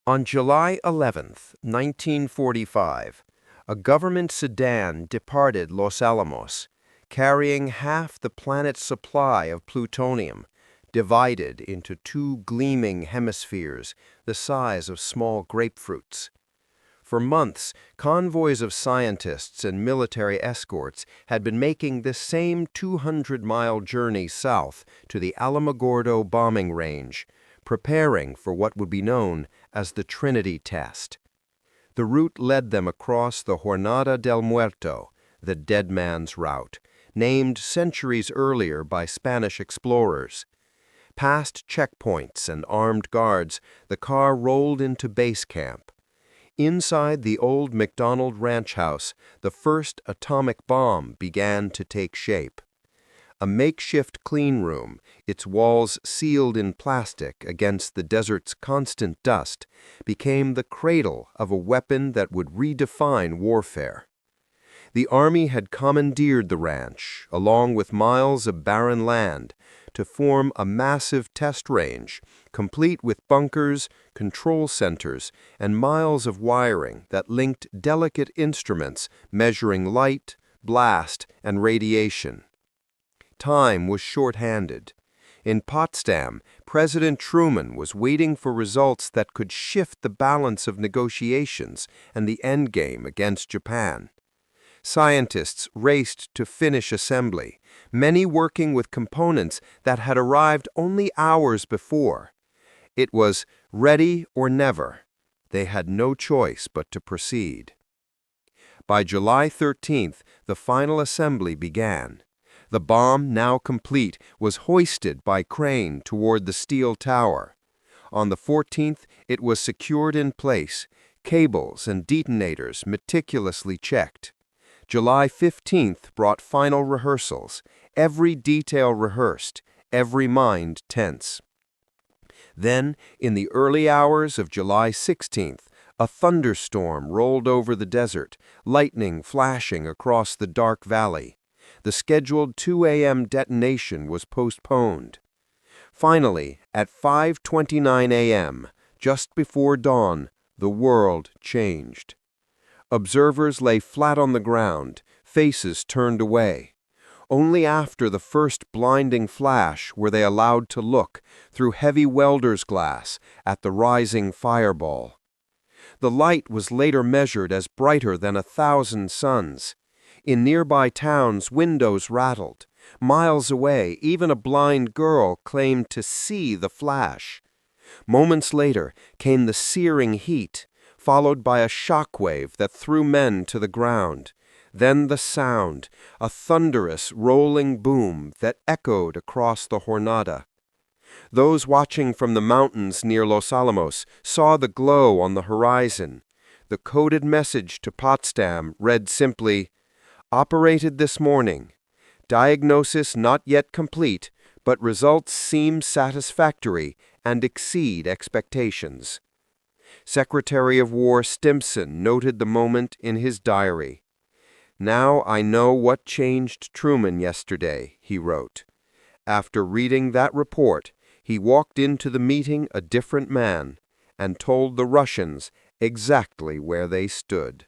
On July 11, 1945, a government sedan departed Los Alamos, carrying half the planet's supply of plutonium, divided into two gleaming hemispheres the size of small grapefruits. For months, convoys of scientists and military escorts had been making this same 200-mile journey south to the Alamogordo bombing range, preparing for what would be known as the Trinity Test. The route led them across the Jornada del Muerto, the dead man's route, named centuries earlier by Spanish explorers. Past checkpoints and armed guards, the car rolled into base camp. Inside the old McDonald Ranch house, the first atomic bomb began to take shape. A makeshift clean room, its walls sealed in plastic against the desert's constant dust, became the cradle of a weapon that would redefine warfare. The Army had commandeered the ranch, along with miles of barren land, to form a massive test range, complete with bunkers, control centers, and miles of wiring that linked delicate instruments measuring light, blast, and radiation. Time was short-handed. In Potsdam, President Truman was waiting for results that could shift the balance of negotiations and the endgame against Japan. Scientists raced to finish assembly, many working with components that had arrived only hours before. It was ready or never. They had no choice but to proceed. By July 13th, the final assembly began. The bomb, now complete, was hoisted by crane toward the steel tower. On the 14th, it was secured in place, cables and detonators meticulously checked. July 15th brought final rehearsals, every detail rehearsed, every mind tense. Then, in the early hours of July 16th, a thunderstorm rolled over the desert, lightning flashing across the dark valley. The scheduled 2 a.m. detonation was postponed. Finally, at 5:29 a.m., just before dawn, the world changed. Observers lay flat on the ground, faces turned away. Only after the first blinding flash were they allowed to look, through heavy welder's glass, at the rising fireball. The light was later measured as brighter than 1,000 suns. In nearby towns, windows rattled. Miles away, even a blind girl claimed to see the flash. Moments later came the searing heat, followed by a shockwave that threw men to the ground. Then the sound, a thunderous, rolling boom that echoed across the Jornada. Those watching from the mountains near Los Alamos saw the glow on the horizon. The coded message to Potsdam read simply, "Operated this morning. Diagnosis not yet complete, but results seem satisfactory and exceed expectations." Secretary of War Stimson noted the moment in his diary. "Now I know what changed Truman yesterday," he wrote. After reading that report, he walked into the meeting a different man and told the Russians exactly where they stood.